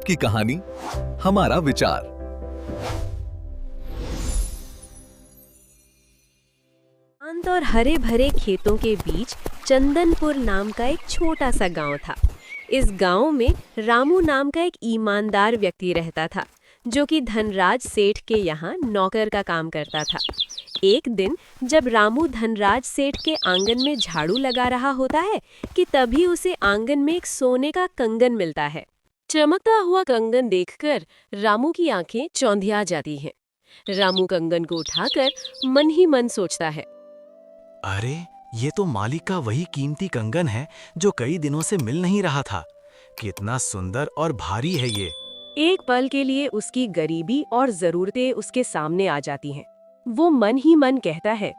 आपकी कहानी, हमारा विचार। शांत और हरे भरे खेतों के बीच चंदनपुर नाम का एक छोटा सा गांव था। इस गांव में रामू नाम का एक ईमानदार व्यक्ति रहता था, जो कि धनराज सेठ के यहाँ नौकर का काम करता था। एक दिन जब रामू धनराज सेठ के आंगन में झाड़ू लगा रहा होता है कि तभी उसे आंगन में एक सोने का कंगन मिलता है। चमकता हुआ कंगन देखकर रामू की आंखें चौंधिया जाती हैं। रामू कंगन को उठाकर मन ही मन सोचता है, अरे, ये तो मालिक का वही कीमती कंगन है जो कई दिनों से मिल नहीं रहा था। कितना सुंदर और भारी है ये। एक पल के लिए उसकी गरीबी और जरूरतें उसके सामने आ जाती हैं। वो मन ही मन कहता है,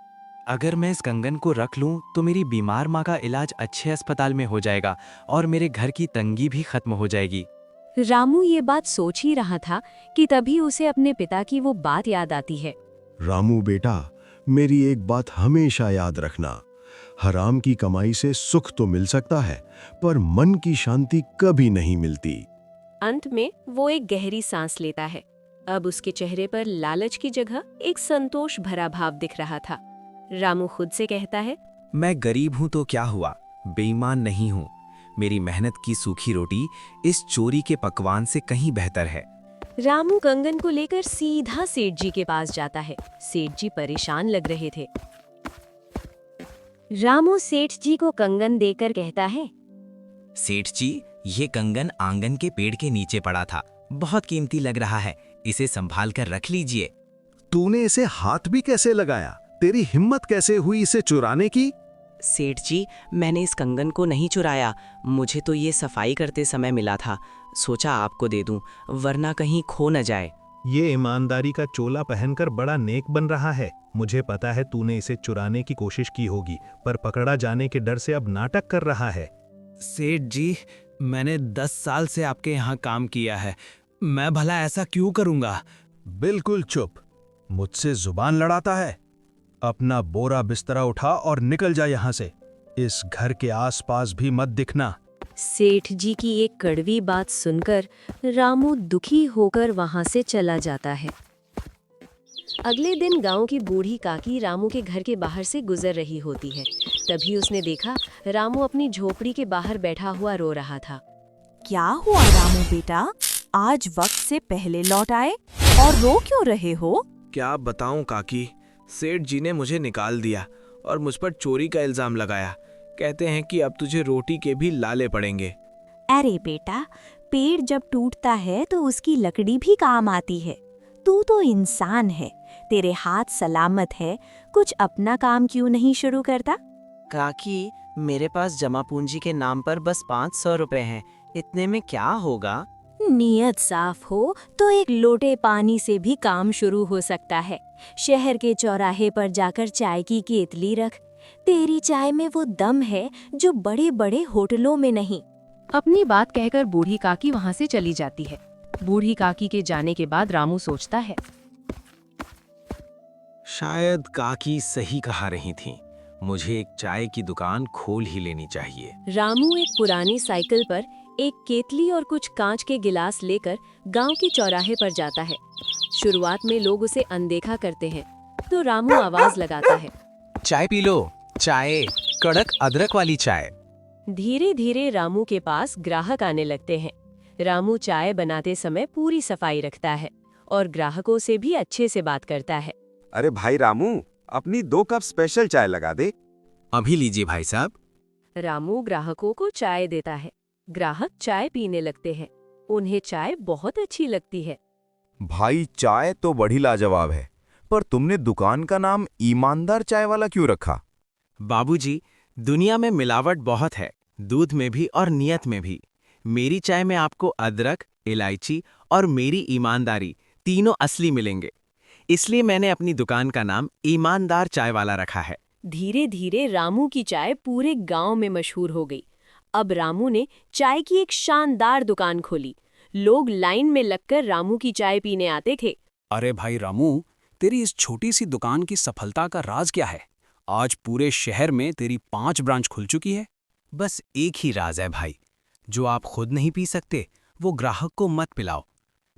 अगर मैं इस कंगन को रख लूं तो मेरी बीमार माँ का इलाज अच्छे अस्पताल में हो जाएगा और मेरे घर की तंगी भी खत्म हो जाएगी। रामू ये बात सोच ही रहा था कि तभी उसे अपने पिता की वो बात याद आती है। रामू बेटा, मेरी एक बात हमेशा याद रखना। हराम की कमाई से सुख तो मिल सकता है, पर मन की शांति कभी नहीं मिलती। अंत में वो एक गहरी सांस लेता है। अब उसके चेहरे पर लालच की जगह एक संतोष भरा भाव दिख रहा था। रामू खुद से कहता है, मैं गरीब हूं तो क्या हुआ, बेईमान नहीं हूं। मेरी मेहनत की सूखी रोटी इस चोरी के पकवान से कहीं बेहतर है। रामू कंगन को लेकर सीधा सेठ जी के पास जाता है। सेठ जी परेशान लग रहे थे। रामू सेठ जी को कंगन देकर कहता है, सेठ जी, ये कंगन आंगन के पेड़ के नीचे पड़ा था, बहुत कीमती लग रहा है, इसे संभाल कर रख लीजिए। तूने इसे हाथ भी कैसे लगाया? तेरी हिम्मत कैसे हुई इसे चुराने की? सेठ जी, मैंने इस कंगन को नहीं चुराया, मुझे तो ये सफाई करते समय मिला था। सोचा आपको दे दूं, वरना कहीं खो न जाए। ये ईमानदारी का चोला पहनकर बड़ा नेक बन रहा है। मुझे पता है तूने इसे चुराने की कोशिश की होगी, पर पकड़ा जाने के डर से अब नाटक कर रहा है। सेठ जी, मैंने 10 साल से आपके यहाँ काम किया है, मैं भला ऐसा क्यों करूँगा? बिल्कुल चुप। मुझसे जुबान लड़ाता है। अपना बोरा बिस्तरा उठा और निकल जा यहाँ से। इस घर के आसपास भी मत दिखना। सेठ जी की एक कड़वी बात सुनकर रामू दुखी होकर वहां से चला जाता है। अगले दिन गांव की बूढ़ी काकी रामू के घर के बाहर से गुजर रही होती है। तभी उसने देखा रामू अपनी झोपड़ी के बाहर बैठा हुआ रो रहा था। क्या हुआ रामू बेटा, आज वक्त से पहले लौट आए और रो क्यों रहे हो? क्या बताऊं काकी, सेठ जी ने मुझे निकाल दिया और मुझ पर चोरी का इल्जाम लगाया। कहते हैं कि अब तुझे रोटी के भी लाले पड़ेंगे। अरे बेटा, पेड़ जब टूटता है तो उसकी लकड़ी भी काम आती है। तू तो इंसान है, तेरे हाथ सलामत है, कुछ अपना काम क्यों नहीं शुरू करता? काकी, मेरे पास जमा पूंजी के नाम पर बस 500 रुपए हैं, इतने में क्या होगा? नियत साफ हो तो एक लोटे पानी से भी काम शुरू हो सकता है। शहर के चौराहे पर जाकर चाय की केतली रख। तेरी चाय में वो दम है जो बड़े बड़े होटलों में नहीं। अपनी बात कहकर बूढ़ी काकी वहां से चली जाती है। बूढ़ी काकी के जाने के बाद रामू सोचता है, शायद काकी सही कहा रही थी, मुझे एक चाय की दुकान खोल ही लेनी चाहिए। रामू एक पुरानी साइकिल पर एक केतली और कुछ कांच के गिलास लेकर गांव के चौराहे पर जाता है। शुरुआत में लोग उसे अनदेखा करते हैं, तो रामू आवाज लगाता है, चाय पी लो, चाय, कड़क अदरक वाली चाय। धीरे धीरे रामू के पास ग्राहक आने लगते हैं। रामू चाय बनाते समय पूरी सफाई रखता है और ग्राहकों से भी अच्छे से बात करता है। अरे भाई रामू, अपनी 2 कप स्पेशल चाय लगा दे। अभी लीजिए भाई साहब। रामू ग्राहकों को चाय देता है। ग्राहक चाय पीने लगते हैं। उन्हें चाय बहुत अच्छी लगती है। भाई, चाय तो बड़ी लाजवाब है, पर तुमने दुकान का नाम ईमानदार चाय वाला क्यों रखा? बाबूजी, दुनिया में मिलावट बहुत है, दूध में भी और नियत में भी। मेरी चाय में आपको अदरक, इलायची और मेरी ईमानदारी तीनों असली मिलेंगे। इसलिए मैंने अपनी दुकान का नाम ईमानदार चाय वाला रखा है। धीरे धीरे रामू की चाय पूरे गांव में मशहूर हो गई। अब रामू ने चाय की एक शानदार दुकान खोली। लोग लाइन में लगकर रामू की चाय पीने आते थे। अरे भाई रामू, तेरी इस छोटी सी दुकान की सफलता का राज क्या है? आज पूरे शहर में तेरी 5 ब्रांच खुल चुकी है। बस एक ही राज है भाई, जो आप खुद नहीं पी सकते, वो ग्राहक को मत पिलाओ।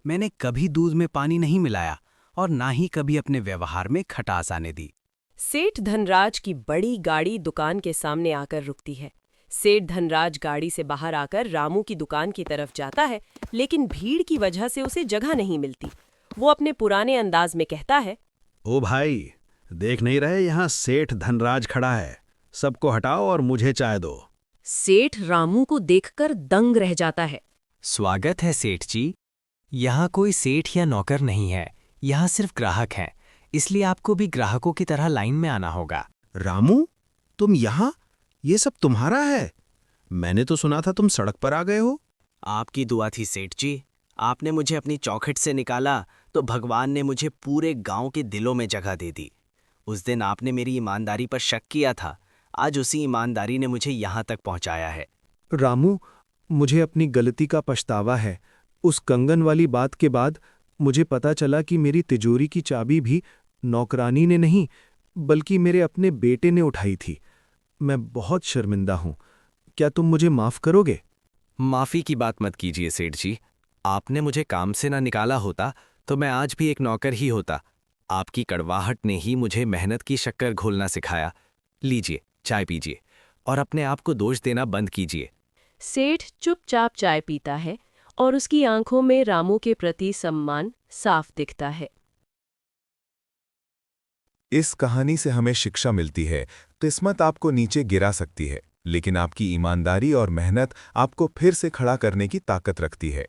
मैंने कभी दूध में पानी नहीं मिलाया और ना ही कभी अपने व्यवहार में खटास आने दी। सेठ धनराज की बड़ी गाड़ी दुकान के सामने आकर रुकती है। सेठ धनराज गाड़ी से बाहर आकर रामू की दुकान की तरफ जाता है, लेकिन भीड़ की वजह से उसे जगह नहीं मिलती। वो अपने पुराने अंदाज में कहता है, ओ भाई, देख नहीं रहे यहाँ सेठ धनराज खड़ा है, सबको हटाओ और मुझे चाय दो। सेठ रामू को देखकर दंग रह जाता है। स्वागत है सेठ जी। यहाँ कोई सेठ या नौकर नहीं है, यहाँ सिर्फ ग्राहक हैं, इसलिए आपको भी ग्राहकों की तरह लाइन में आना होगा। रामू, तुम यहाँ? ये सब तुम्हारा है? मैंने तो सुना था तुम सड़क पर आ गए हो। आपकी दुआ थी सेठ जी। आपने मुझे अपनी चौखट से निकाला तो भगवान ने मुझे पूरे गांव के दिलों में जगह दे दी। उस दिन आपने मेरी ईमानदारी पर शक किया था, आज उसी ईमानदारी ने मुझे यहाँ तक पहुँचाया है। रामू, मुझे अपनी गलती का पछतावा है। उस कंगन वाली बात के बाद मुझे पता चला कि मेरी तिजोरी की चाबी भी नौकरानी ने नहीं बल्कि मेरे अपने बेटे ने उठाई थी। मैं बहुत शर्मिंदा हूँ। क्या तुम मुझे माफ करोगे? माफी की बात मत कीजिए सेठ जी। आपने मुझे काम से ना निकाला होता तो मैं आज भी एक नौकर ही होता। आपकी कड़वाहट ने ही मुझे मेहनत की शक्कर घोलना सिखाया। लीजिए, चाय पीजिए और अपने आप को दोष देना बंद कीजिए। सेठ चुपचाप चाय पीता है और उसकी आंखों में रामू के प्रति सम्मान साफ दिखता है। इस कहानी से हमें शिक्षा मिलती है, किस्मत आपको नीचे गिरा सकती है, लेकिन आपकी ईमानदारी और मेहनत आपको फिर से खड़ा करने की ताकत रखती है।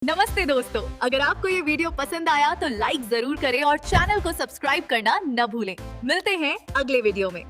नमस्ते दोस्तों, अगर आपको ये वीडियो पसंद आया तो लाइक जरूर करें और चैनल को सब्सक्राइब करना न भूलें। मिलते हैं अगले वीडियो में।